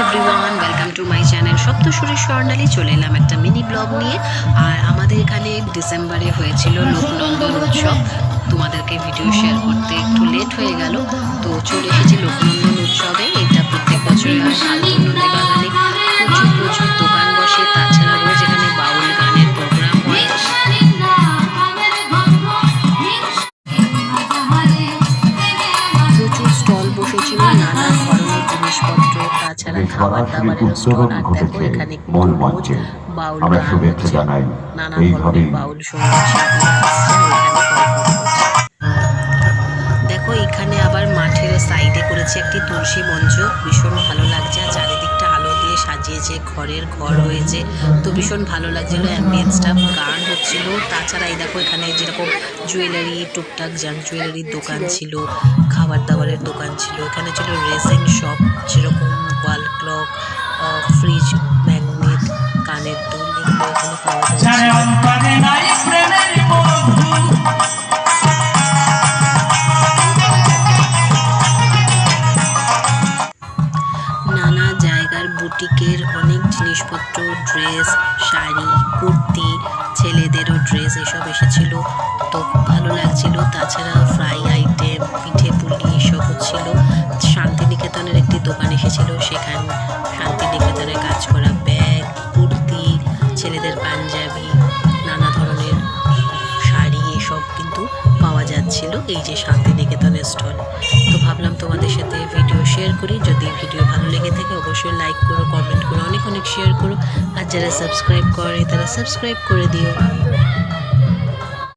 Everyone, welcome to my channel সপ্তসুরের স্বর্ণালী। চলে এলাম একটা মিনি ব্লগ নিয়ে। আর আমাদের এখানে ডিসেম্বরে হয়েছিল লোকনন্দন উৎসব। তোমাদেরকে ভিডিও শেয়ার করতে একটু লেট হয়ে গেল, তো চলে এসেছি লোকনন্দন উৎসবে। এটা প্রত্যেক বছরই হয়। ফাল্গুন নদী বাগানে প্রচুর প্রচুর দোকান বসে, তাছাড়া রোজ এখানে বাউল গানের প্রোগ্রাম হয়। প্রচুর স্টল বসেছিল, নানা ধরনের জিনিসপত্র, তাছাড়া খাবার দাবারের স্টল। আর দেখো এখানে কিন্তু রোজ বাউল গান হচ্ছে, নানা ধরনের বাউল সঙ্গীত শিল্পীরা আসছেন এখানে পারফর্ম করছে। দেখো এখানে আবার মাঠের সাইডে করেছে একটি তুলসী মঞ্চ, ভীষণ ভালো লাগছে। আর চারিদিকটা আলো দিয়ে সাজিয়েছে, ঘরের ঘর হয়েছে, তো ভীষণ ভালো লাগছিল অ্যাম্বিয়েন্সটা। গান হচ্ছিল, তাছাড়া এই দেখো এখানে যেরকম জুয়েলারি, টুকটাক জাঙ্ক জুয়েলারির দোকান ছিল, খাবার দাবারের দোকান ছিল। এখানে ছিল রেসিন শপ, যেরকম ওয়াল ক্লক, ফ্রিজ, ম্যাগনেট, কানের দুল, এগুলো এখানে পাওয়া যাচ্ছে। নানা জায়গার বুটিকের অনেক জিনিসপত্র, ড্রেস, শাড়ি, কুর্তি, ছেলেদেরও ড্রেস এসব এসেছিল, তো খুব ভালো লাগছিল। তাছাড়া ফ্রাই আইটেম, পিঠে পুলি এসবও ছিল। শান্তিনিকেতনের একটি দোকান এসেছিল, সেখানে শান্তিনিকেতনের কাজ করা ব্যাগ, কুর্তি, ছেলেদের পাঞ্জাবি, নানা ধরনের শাড়ি এসব কিন্তু পাওয়া যাচ্ছিল এই যে শান্তিনিকেতনের স্টল। তো ভাবলাম তোমাদের সাথে ভিডিও শেয়ার করি। যদি ভিডিও ভালো লেগে থাকে অবশ্যই লাইক করো, কমেন্ট করো, অনেক অনেক শেয়ার করো। আর যারা সাবস্ক্রাইব করে তারা সাবস্ক্রাইব করে দিও।